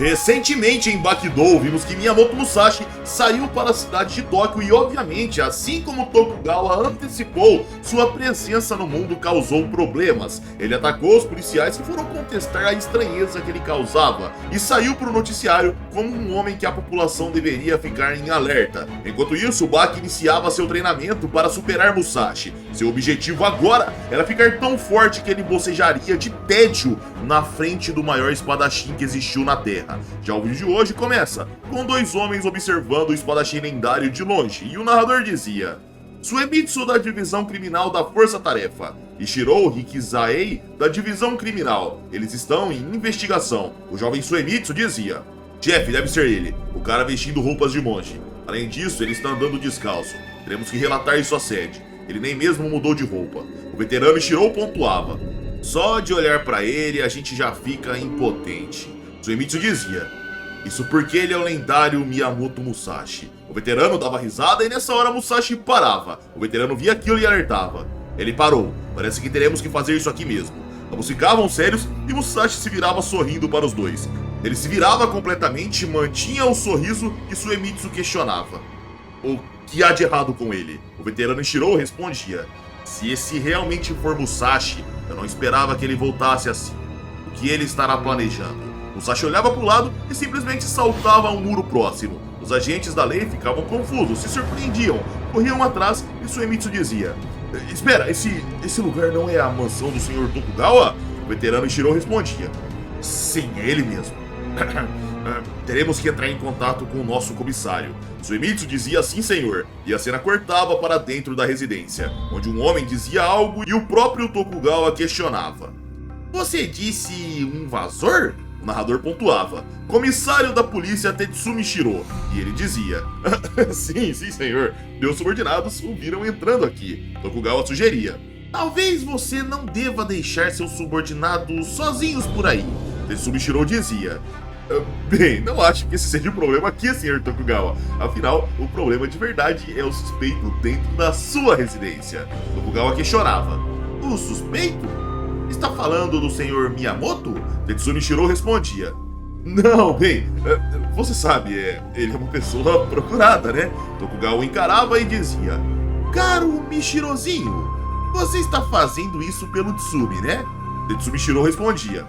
Recentemente em Bakidou, vimos que Miyamoto Musashi saiu para a cidade de Tóquio e, obviamente, assim como Tokugawa antecipou, sua presença no mundo causou problemas. Ele atacou os policiais que foram contestar a estranheza que ele causava e saiu para o noticiário como um homem que a população deveria ficar em alerta. Enquanto isso, Baki iniciava seu treinamento para superar Musashi. Seu objetivo agora era ficar tão forte que ele bocejaria de tédio na frente do maior espadachim que existiu na Terra. Já o vídeo de hoje começa com dois homens observando o espadachim lendário de longe e o narrador dizia: Suemitsu da divisão criminal da Força Tarefa e Shirou Hikizaei da divisão criminal. Eles estão em investigação. O jovem Suemitsu dizia: Jeff, deve ser ele, o cara vestindo roupas de monge. Além disso, ele está andando descalço. Teremos que relatar isso à sede. Ele nem mesmo mudou de roupa. O veterano Shirou pontuava: só de olhar pra ele a gente já fica impotente. Suemitsu dizia: isso porque ele é o lendário Miyamoto Musashi. O veterano dava risada e nessa hora Musashi parava. O veterano via aquilo e alertava: ele parou, parece que teremos que fazer isso aqui mesmo. Ambos ficavam sérios e Musashi se virava sorrindo para os dois. Ele se virava completamente e mantinha o sorriso que Suemitsu questionava: o que há de errado com ele? O veterano Shirou respondia: se esse realmente for Musashi, eu não esperava que ele voltasse assim. O que ele estará planejando? Musashi olhava para o lado e simplesmente saltava a um muro próximo. Os agentes da lei ficavam confusos, se surpreendiam, corriam atrás e Suemitsu dizia: espera, esse lugar não é a mansão do Sr. Tokugawa? O veterano Shirou respondia: sim, é ele mesmo. Teremos que entrar em contato com o nosso comissário. Suemitsu dizia: sim, senhor, e a cena cortava para dentro da residência, onde um homem dizia algo e o próprio Tokugawa questionava: você disse um invasor? O narrador pontuava: comissário da polícia Tetsumi Shiro. E ele dizia: sim, senhor, meus subordinados o viram entrando aqui. Tokugawa sugeria: talvez você não deva deixar seus subordinados sozinhos por aí. Tetsumi Shiro dizia: bem, não acho que esse seja o problema aqui, senhor Tokugawa. Afinal, o problema de verdade é o suspeito dentro da sua residência. Tokugawa questionava: o suspeito? Está falando do senhor Miyamoto? Tetsumi Shiro respondia: não, bem, você sabe, ele é uma pessoa procurada, né? Tokugawa encarava e dizia: caro Michirozinho, você está fazendo isso pelo Tsumi, né? Tetsumi Shiro respondia: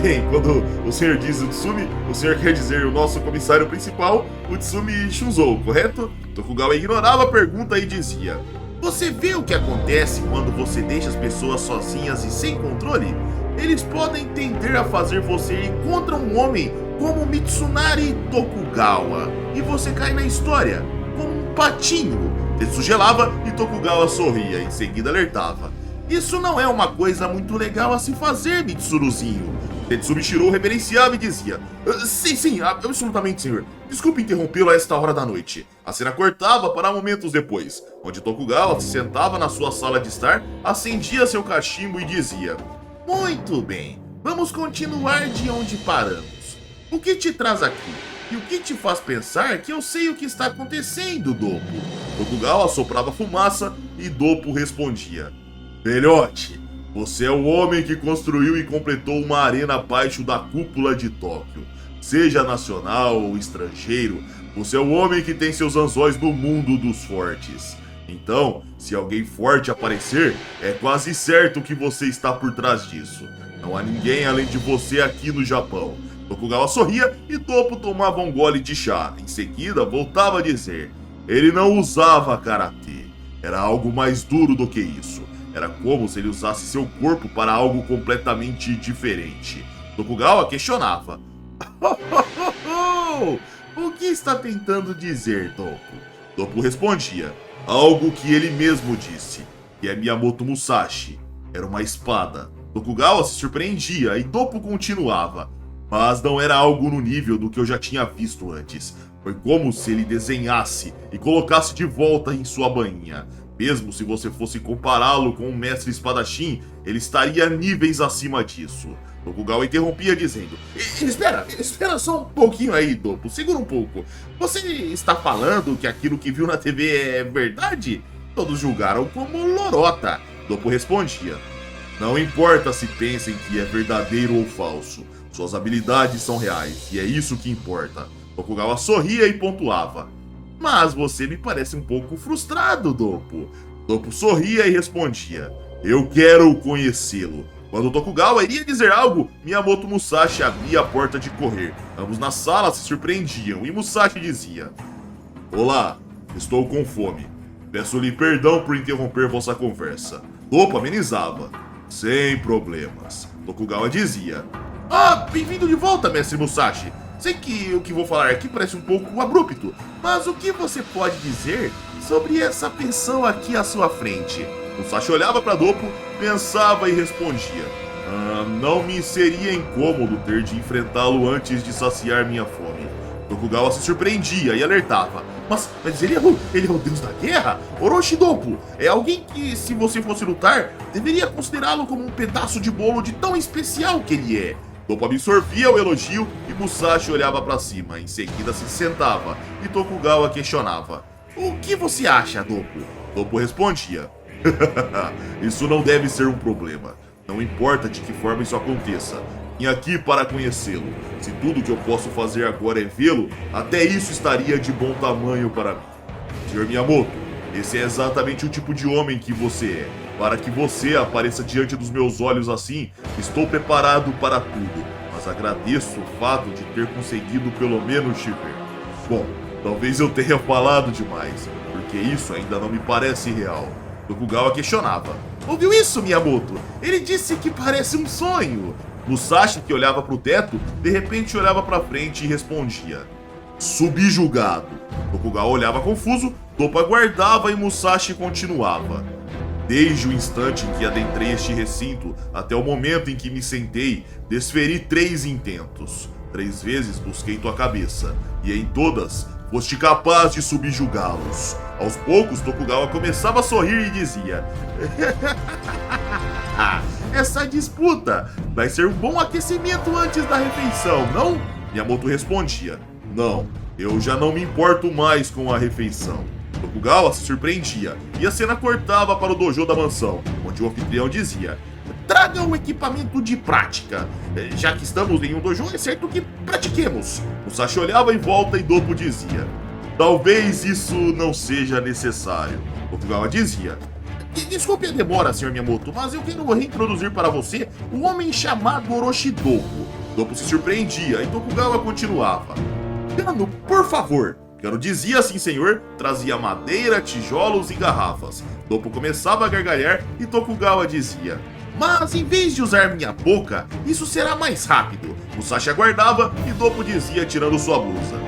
bem, quando o senhor diz o Tsumi, o senhor quer dizer o nosso comissário principal, o Tsumi Shunzou, correto? Tokugawa ignorava a pergunta e dizia: você vê o que acontece quando você deixa as pessoas sozinhas e sem controle? Eles podem tender a fazer você ir contra um homem como Mitsunari Tokugawa e você cai na história como um patinho. Tetsu gelava e Tokugawa sorria, em seguida alertava: isso não é uma coisa muito legal a se fazer, Mitsuruzinho. Tetsumi Shiro reverenciava e dizia: sim, absolutamente, senhor. Desculpe interrompê-lo a esta hora da noite. A cena cortava para momentos depois, onde Tokugawa se sentava na sua sala de estar, acendia seu cachimbo e dizia: muito bem, vamos continuar de onde paramos. O que te traz aqui? E o que te faz pensar que eu sei o que está acontecendo, Doppo? Tokugawa soprava fumaça e Doppo respondia: velhote, você é o homem que construiu e completou uma arena abaixo da cúpula de Tóquio. Seja nacional ou estrangeiro, você é o homem que tem seus anzóis no mundo dos fortes. Então, se alguém forte aparecer, é quase certo que você está por trás disso. Não há ninguém além de você aqui no Japão. Tokugawa sorria e Doppo tomava um gole de chá. Em seguida, voltava a dizer: ele não usava karatê. Era algo mais duro do que isso. Era como se ele usasse seu corpo para algo completamente diferente. Tokugawa questionava: o que está tentando dizer, Doppo? Doppo respondia: algo que ele mesmo disse, que é Miyamoto Musashi. Era uma espada. Tokugawa se surpreendia e Doppo continuava: mas não era algo no nível do que eu já tinha visto antes. Foi como se ele desenhasse e colocasse de volta em sua bainha. Mesmo se você fosse compará-lo com um mestre espadachim, ele estaria níveis acima disso. Tokugawa interrompia dizendo: espera só um pouquinho aí, Doppo, segura um pouco. Você está falando que aquilo que viu na TV é verdade? Todos julgaram como lorota. Doppo respondia: não importa se pensem que é verdadeiro ou falso. Suas habilidades são reais, e é isso que importa. Tokugawa sorria e pontuava. Mas você me parece um pouco frustrado, Doppo. Doppo sorria e respondia. Eu quero conhecê-lo. Quando Tokugawa iria dizer algo, Miyamoto Musashi abria a porta de correr. Ambos na sala se surpreendiam e Musashi dizia: Olá, estou com fome. Peço-lhe perdão por interromper vossa conversa. Doppo amenizava. Sem problemas. Tokugawa dizia: bem-vindo de volta, mestre Musashi. Sei que o que vou falar aqui parece um pouco abrupto, mas o que você pode dizer sobre essa pessoa aqui à sua frente? Musashi olhava para Doppo, pensava e respondia: não me seria incômodo ter de enfrentá-lo antes de saciar minha fome. Tokugawa se surpreendia e alertava: Mas ele é o deus da guerra? Orochi Doppo é alguém que, se você fosse lutar, deveria considerá-lo como um pedaço de bolo de tão especial que ele é. Doppo absorvia o elogio e Musashi olhava para cima. Em seguida se sentava e Tokugawa questionava: O que você acha, Doppo? Doppo respondia: Isso não deve ser um problema. Não importa de que forma isso aconteça. Vim aqui para conhecê-lo. Se tudo que eu posso fazer agora é vê-lo, até isso estaria de bom tamanho para mim. Sr. Miyamoto, esse é exatamente o tipo de homem que você é. Para que você apareça diante dos meus olhos assim, estou preparado para tudo. Mas agradeço o fato de ter conseguido pelo menos te ver. Bom, talvez eu tenha falado demais, porque isso ainda não me parece real. Tokugawa questionava: Ouviu isso, Miyamoto? Ele disse que parece um sonho. Musashi, que olhava para o teto, de repente olhava para frente e respondia: Subjugado. Tokugawa olhava confuso, Doppo aguardava e Musashi continuava: Desde o instante em que adentrei este recinto até o momento em que me sentei, desferi 3 intentos. 3 vezes busquei tua cabeça, e em todas foste capaz de subjugá-los. Aos poucos, Tokugawa começava a sorrir e dizia: Essa disputa vai ser um bom aquecimento antes da refeição, não? Miyamoto respondia: Não, eu já não me importo mais com a refeição. Tokugawa se surpreendia e a cena cortava para o dojo da mansão, onde o anfitrião dizia: Traga o equipamento de prática. Já que estamos em um dojo, é certo que pratiquemos. Musashi olhava em volta e Doppo dizia: Talvez isso não seja necessário. Tokugawa dizia: Desculpe a demora, Sr. Miyamoto, mas eu quero reintroduzir para você um homem chamado Orochi Doppo. Doppo se surpreendia e Tokugawa continuava: Kano, por favor. Kano dizia sim, senhor, trazia madeira, tijolos e garrafas. Doppo começava a gargalhar e Tokugawa dizia: Mas em vez de usar minha boca, isso será mais rápido. Musashi aguardava e Doppo dizia tirando sua blusa: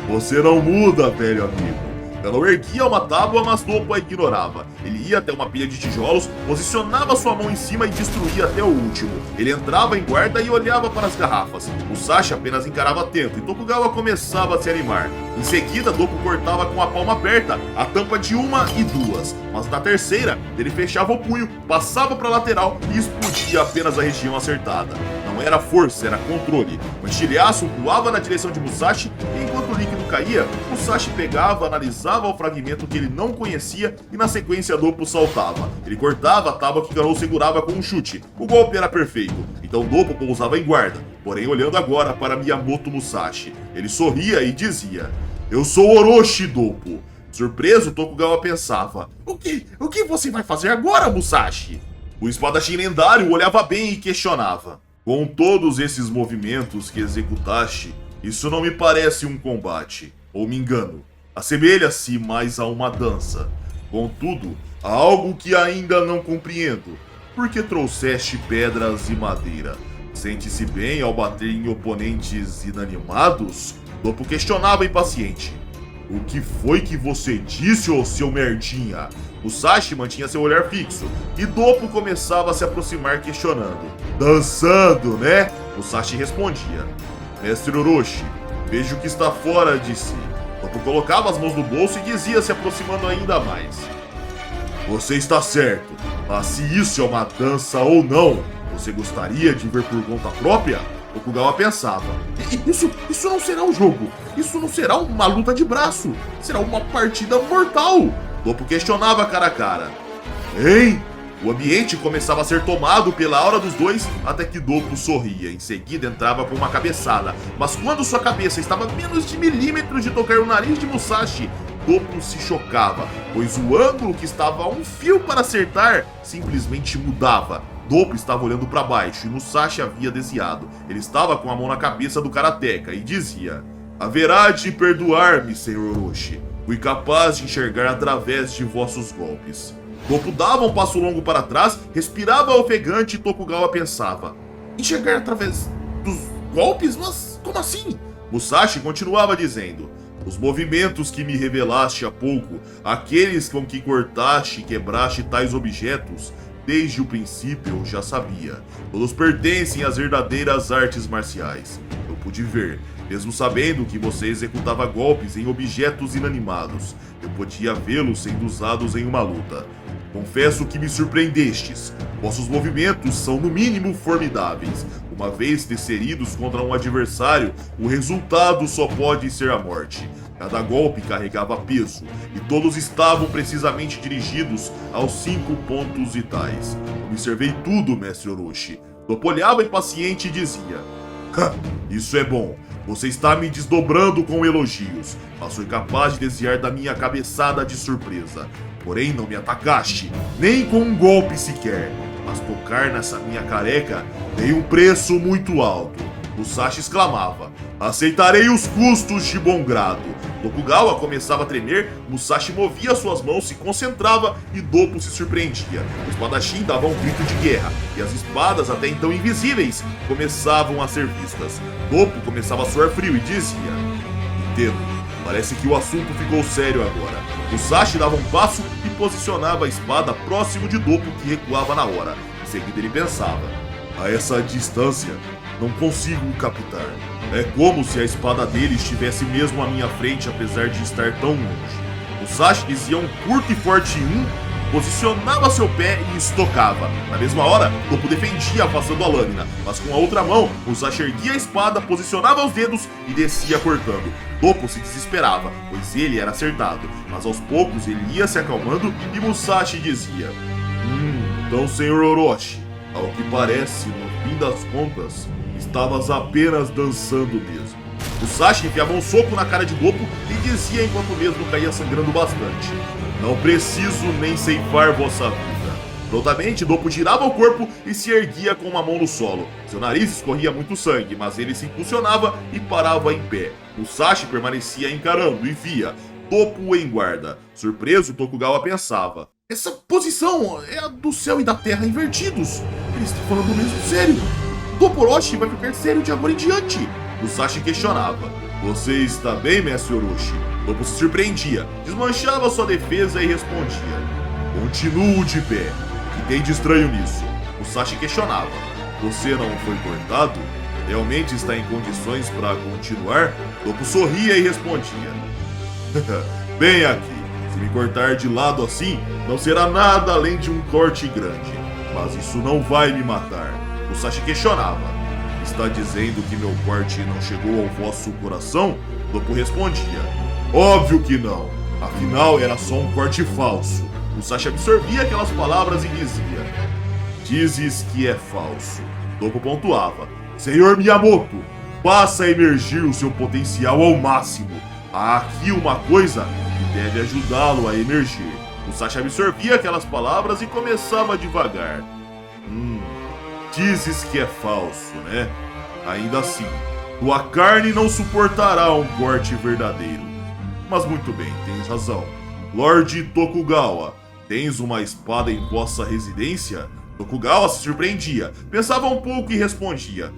Você não muda, velho amigo. Kano erguia uma tábua, mas Doppo a ignorava. Ele ia até uma pilha de tijolos, posicionava sua mão em cima e destruía até o último. Ele entrava em guarda e olhava para as garrafas. Musashi apenas encarava atento e Tokugawa começava a se animar. Em seguida, Doppo cortava com a palma aberta a tampa de uma e duas, mas na terceira, ele fechava o punho, passava para a lateral e explodia apenas a região acertada. Não era força, era controle. O estilhaço voava na direção de Musashi e enquanto o líquido caía, Musashi pegava, analisava o fragmento que ele não conhecia e na sequência Doppo saltava. Ele cortava a tábua que Kano segurava com um chute. O golpe era perfeito, então Doppo pousava em guarda, porém olhando agora para Miyamoto Musashi. Ele sorria e dizia: Eu sou Orochi Doppo. Surpreso, Tokugawa pensava: O que você vai fazer agora, Musashi? O espadachim lendário olhava bem e questionava: Com todos esses movimentos que executaste, isso não me parece um combate. Ou me engano? Assemelha-se mais a uma dança. Contudo, há algo que ainda não compreendo. Por que trouxeste pedras e madeira? Sente-se bem ao bater em oponentes inanimados? Doppo questionava impaciente. O que foi que você disse, ô seu merdinha? Musashi mantinha seu olhar fixo e Doppo começava a se aproximar questionando. Dançando, né? Musashi respondia. Mestre Orochi, vejo que está fora de si. Doppo colocava as mãos no bolso e dizia se aproximando ainda mais. Você está certo, mas se isso é uma dança ou não, você gostaria de ver por conta própria? Tokugawa pensava. Isso não será um jogo. Isso não será uma luta de braço. Será uma partida mortal. Doppo questionava cara a cara. Hein? O ambiente começava a ser tomado pela aura dos dois até que Doppo sorria. Em seguida entrava com uma cabeçada, mas quando sua cabeça estava a menos de milímetros de tocar o nariz de Musashi, Doppo se chocava, pois o ângulo que estava a um fio para acertar simplesmente mudava. Doppo estava olhando para baixo e Musashi havia desviado. Ele estava com a mão na cabeça do karateka e dizia: "Haverá de perdoar-me, Sr. Orochi. Fui capaz de enxergar através de vossos golpes." Doppo dava um passo longo para trás, respirava ofegante e Tokugawa pensava: "Enxergar através dos golpes? Mas como assim?" Musashi continuava dizendo: "Os movimentos que me revelaste há pouco, aqueles com que cortaste e quebraste tais objetos, desde o princípio eu já sabia. Todos pertencem às verdadeiras artes marciais. Eu pude ver, mesmo sabendo que você executava golpes em objetos inanimados. Eu podia vê-los sendo usados em uma luta. Confesso que me surpreendestes. Vossos movimentos são no mínimo formidáveis. Uma vez teceridos contra um adversário, o resultado só pode ser a morte. Cada golpe carregava peso, e todos estavam precisamente dirigidos aos 5 pontos vitais. Observei tudo, mestre Orochi." Doppo olhava impaciente e dizia: "Isso é bom. Você está me desdobrando com elogios, mas foi capaz de desviar da minha cabeçada de surpresa. Porém, não me atacaste, nem com um golpe sequer. Mas tocar nessa minha careca tem um preço muito alto." Musashi exclamava: "Aceitarei os custos de bom grado." Tokugawa começava a tremer, Musashi movia suas mãos, se concentrava e Doppo se surpreendia. O espadachim dava um grito de guerra, e as espadas, até então invisíveis, começavam a ser vistas. Doppo começava a suar frio e dizia: "Entendo, parece que o assunto ficou sério agora." Musashi dava um passo e posicionava a espada próximo de Doppo, que recuava na hora. Em seguida ele pensava: "A essa distância, não consigo o captar. É como se a espada dele estivesse mesmo à minha frente, apesar de estar tão longe." Musashi dizia um curto e forte posicionava seu pé e estocava. Na mesma hora, Doppo defendia afastando a lâmina, mas com a outra mão, Musashi erguia a espada, posicionava os dedos e descia cortando. Doppo se desesperava, pois ele era acertado, mas aos poucos ele ia se acalmando e Musashi dizia: Então, Sr. Orochi, ao que parece, no fim das contas, estavas apenas dançando mesmo." Musashi enfiava um soco na cara de Doppo e dizia enquanto mesmo caía sangrando bastante: "Não preciso nem ceifar vossa vida." Prontamente, Doppo girava o corpo e se erguia com uma mão no solo. Seu nariz escorria muito sangue, mas ele se impulsionava e parava em pé. Musashi permanecia encarando e via Doppo em guarda. Surpreso, Tokugawa pensava: "Essa posição é a do céu e da terra invertidos. Ele está falando mesmo sério. Doppo Orochi vai ficar sério de agora em diante." Musashi questionava: "Você está bem, mestre Orochi?" Doppo se surpreendia, desmanchava sua defesa e respondia: "Continuo de pé. O que tem de estranho nisso?" Musashi questionava: "Você não foi cortado? Realmente está em condições para continuar?" Doppo sorria e respondia: "Bem aqui. Se me cortar de lado assim, não será nada além de um corte grande. Mas isso não vai me matar." Musashi questionava: "Está dizendo que meu corte não chegou ao vosso coração?" Doppo respondia: "Óbvio que não. Afinal, era só um corte falso." Musashi absorvia aquelas palavras e dizia: "Dizes que é falso." Doppo pontuava: "Senhor Miyamoto, faça emergir o seu potencial ao máximo. Há aqui uma coisa que deve ajudá-lo a emergir." Musashi absorvia aquelas palavras e começava devagar: "Dizes que é falso, né? Ainda assim, tua carne não suportará um corte verdadeiro. Mas muito bem, tens razão. Lorde Tokugawa, tens uma espada em vossa residência?" Tokugawa se surpreendia, pensava um pouco e respondia: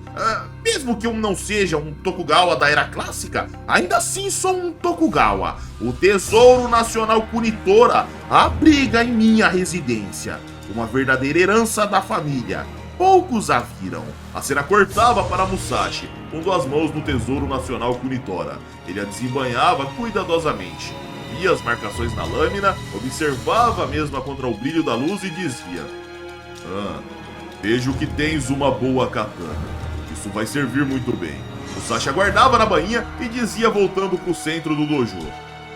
"Mesmo que eu não seja um Tokugawa da era clássica, ainda assim sou um Tokugawa. O Tesouro Nacional Kunitora abriga em minha residência. Uma verdadeira herança da família. Poucos a viram." A cena cortava para Musashi, pondo as mãos no Tesouro Nacional Kunitora. Ele a desembainhava cuidadosamente. Via as marcações na lâmina, observava a mesma contra o brilho da luz e dizia: "Vejo que tens uma boa katana. Isso vai servir muito bem." Musashi aguardava na bainha e dizia voltando pro centro do dojo: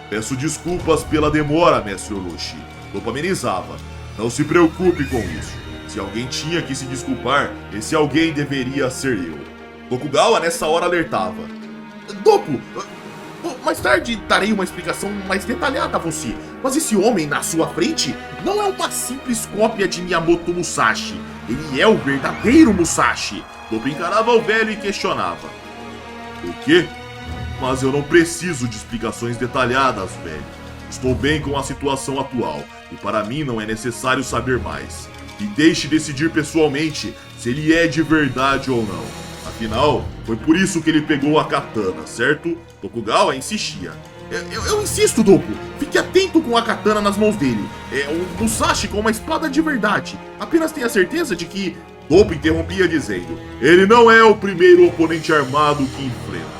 "Peço desculpas pela demora, mestre Orochi." Doppo amenizava: Não se preocupe com isso. Se alguém tinha que se desculpar, esse alguém deveria ser eu. Tokugawa nessa hora alertava. Dopo, mais tarde darei uma explicação mais detalhada a você, mas esse homem na sua frente não é uma simples cópia de Miyamoto Musashi. Ele é o verdadeiro Musashi. Dopo encarava o velho e questionava. O quê? Mas eu não preciso de explicações detalhadas, velho. Estou bem com a situação atual e para mim não é necessário saber mais. E deixe decidir pessoalmente se ele é de verdade ou não. Afinal, foi por isso que ele pegou a katana, certo? Tokugawa insistia. Eu insisto, Dopo. Fique atento com a katana nas mãos dele. É um Musashi com uma espada de verdade. Apenas tenha certeza de que... Dopo interrompia dizendo. Ele não é o primeiro oponente armado que enfrento.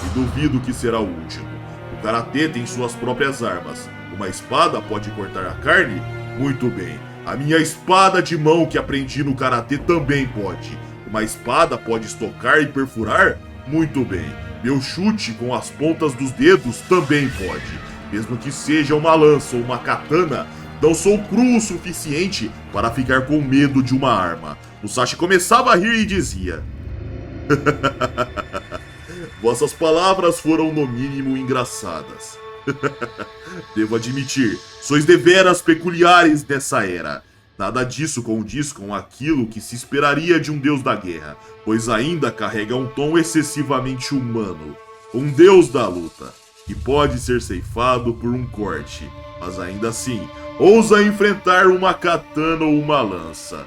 E duvido que será o último. O karatê tem suas próprias armas. Uma espada pode cortar a carne? Muito bem. A minha espada de mão que aprendi no karatê também pode. Uma espada pode estocar e perfurar? Muito bem. Meu chute com as pontas dos dedos também pode. Mesmo que seja uma lança ou uma katana, não sou cru o suficiente para ficar com medo de uma arma. Musashi começava a rir e dizia... Vossas palavras foram no mínimo engraçadas. Devo admitir, sois deveras peculiares nessa era. Nada disso condiz com aquilo que se esperaria de um deus da guerra, pois ainda carrega um tom excessivamente humano. Um deus da luta, que pode ser ceifado por um corte, mas ainda assim, ousa enfrentar uma katana ou uma lança.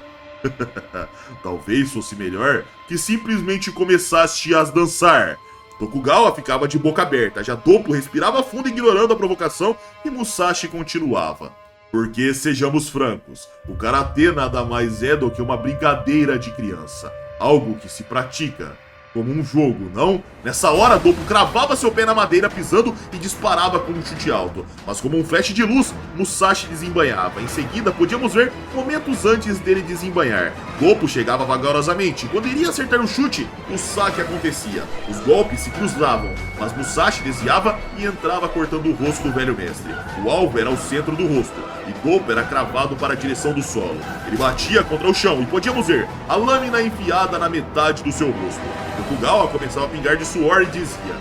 Talvez fosse melhor que simplesmente começasse a dançar. Tokugawa ficava de boca aberta, já Dopo respirava fundo ignorando a provocação e Musashi continuava. Porque, sejamos francos, o karatê nada mais é do que uma brincadeira de criança. Algo que se pratica como um jogo, não? Nessa hora, Dopo cravava seu pé na madeira pisando e disparava com um chute alto. Mas como um flash de luz, Musashi desembainhava. Em seguida, podíamos ver momentos antes dele desembainhar. Dopo chegava vagarosamente. Quando iria acertar o chute, o saque acontecia. Os golpes se cruzavam, mas Musashi desviava e entrava cortando o rosto do velho mestre. O alvo era o centro do rosto, e Dopo era cravado para a direção do solo. Ele batia contra o chão e podíamos ver a lâmina enfiada na metade do seu rosto. Tokugawa começava a pingar de suor e dizia: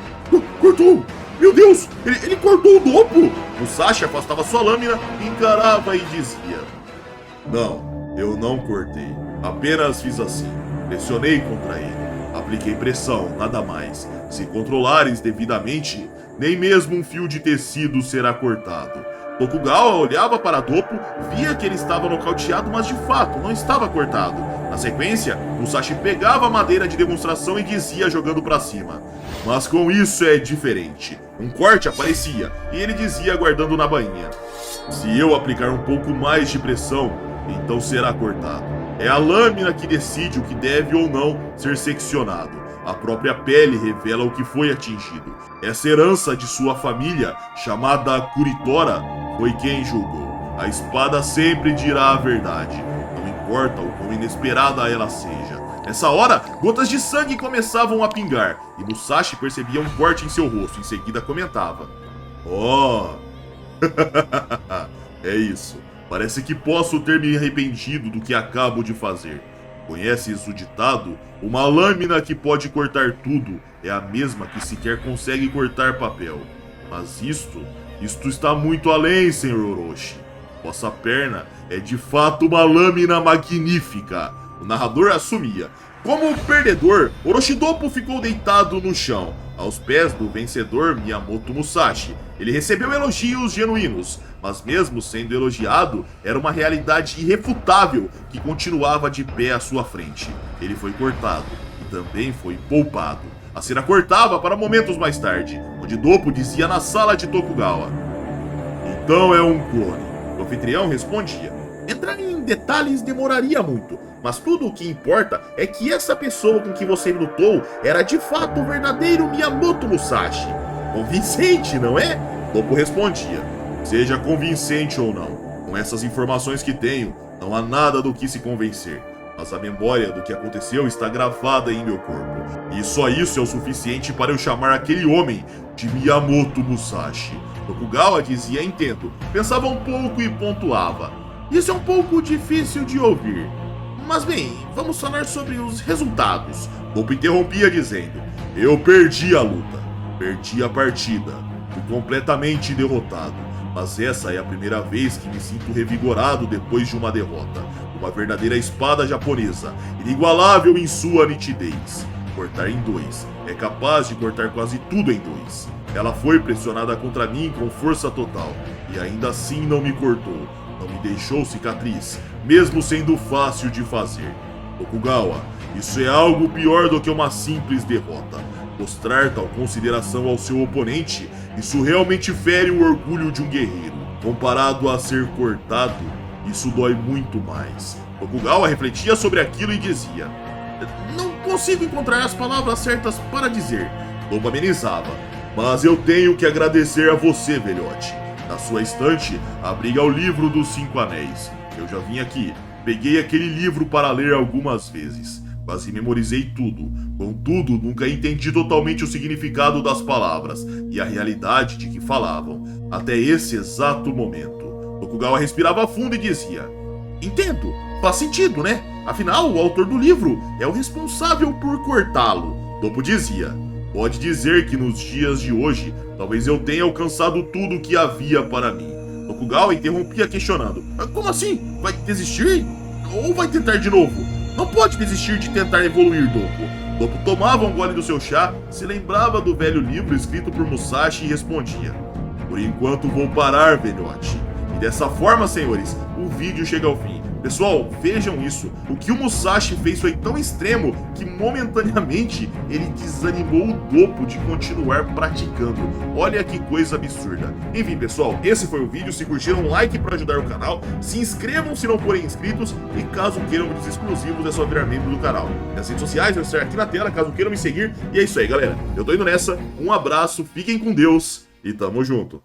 Cortou! Meu Deus! Ele cortou o Dopo! Musashi afastava sua lâmina, encarava e dizia: Não, eu não cortei. Apenas fiz assim. Pressionei contra ele. Apliquei pressão, nada mais. Se controlares devidamente, nem mesmo um fio de tecido será cortado. Tokugawa olhava para Dopo, via que ele estava nocauteado, mas de fato não estava cortado. Na sequência, Musashi pegava a madeira de demonstração e dizia jogando para cima: Mas com isso é diferente. Um corte aparecia e ele dizia guardando na bainha: Se eu aplicar um pouco mais de pressão, então será cortado. É a lâmina que decide o que deve ou não ser seccionado. A própria pele revela o que foi atingido. Essa herança de sua família, chamada Kuritora, foi quem julgou. A espada sempre dirá a verdade, não importa o quão inesperada ela seja. Nessa hora, gotas de sangue começavam a pingar, e Musashi percebia um corte em seu rosto. Em seguida comentava: Oh, é isso. Parece que posso ter me arrependido do que acabo de fazer. Conheces o ditado? Uma lâmina que pode cortar tudo é a mesma que sequer consegue cortar papel. Mas isto está muito além, Sr. Orochi. Vossa perna é de fato uma lâmina magnífica. O narrador assumia. Como perdedor, Orochi Dopo ficou deitado no chão, aos pés do vencedor Miyamoto Musashi. Ele recebeu elogios genuínos, mas mesmo sendo elogiado, era uma realidade irrefutável que continuava de pé à sua frente. Ele foi cortado e também foi poupado. A cena cortava para momentos mais tarde, onde Dopo dizia na sala de Tokugawa: Então é um clone. O anfitrião respondia: Entrar em detalhes demoraria muito, mas tudo o que importa é que essa pessoa com que você lutou era de fato o verdadeiro Miyamoto Musashi. Convincente, não é? Dopo respondia: Seja convincente ou não, com essas informações que tenho, não há nada do que se convencer. Mas a memória do que aconteceu está gravada em meu corpo. E só isso é o suficiente para eu chamar aquele homem de Miyamoto Musashi. Tokugawa dizia entendo, pensava um pouco e pontuava: Isso é um pouco difícil de ouvir. Mas bem, vamos falar sobre os resultados. Dopo interrompia dizendo: eu perdi a luta, perdi a partida, fui completamente derrotado. Mas essa é a primeira vez que me sinto revigorado depois de uma derrota. Uma verdadeira espada japonesa, inigualável em sua nitidez. Cortar em dois, é capaz de cortar quase tudo em dois. Ela foi pressionada contra mim com força total, e ainda assim não me cortou, não me deixou cicatriz, mesmo sendo fácil de fazer. Tokugawa, isso é algo pior do que uma simples derrota. Mostrar tal consideração ao seu oponente, isso realmente fere o orgulho de um guerreiro. Comparado a ser cortado, isso dói muito mais. Tokugawa refletia sobre aquilo e dizia: não consigo encontrar as palavras certas para dizer. Lobo amenizava: mas eu tenho que agradecer a você, velhote. Na sua estante, abriga o livro dos 5 anéis. Eu já vim aqui, peguei aquele livro para ler algumas vezes. Quase memorizei tudo. Contudo, nunca entendi totalmente o significado das palavras e a realidade de que falavam, até esse exato momento. Tokugawa respirava fundo e dizia: entendo, faz sentido, né? Afinal, o autor do livro é o responsável por cortá-lo. Topo dizia: pode dizer que nos dias de hoje, talvez eu tenha alcançado tudo o que havia para mim. Tokugawa interrompia questionando: como assim? Vai desistir? Ou vai tentar de novo? Não pode desistir de tentar evoluir, Dopo. Dopo tomava um gole do seu chá, se lembrava do velho livro escrito por Musashi e respondia: por enquanto vou parar, velhote. E dessa forma, senhores, o vídeo chega ao fim. Pessoal, vejam isso. O que o Musashi fez foi tão extremo que momentaneamente ele desanimou o Dopo de continuar praticando. Olha que coisa absurda. Enfim, pessoal, esse foi o vídeo. Se curtiram, um like para ajudar o canal. Se inscrevam se não forem inscritos. E caso queiram vídeos exclusivos, é só virar membro do canal. Nas redes sociais vão estar aqui na tela, caso queiram me seguir. E é isso aí, galera. Eu tô indo nessa. Um abraço, fiquem com Deus e tamo junto.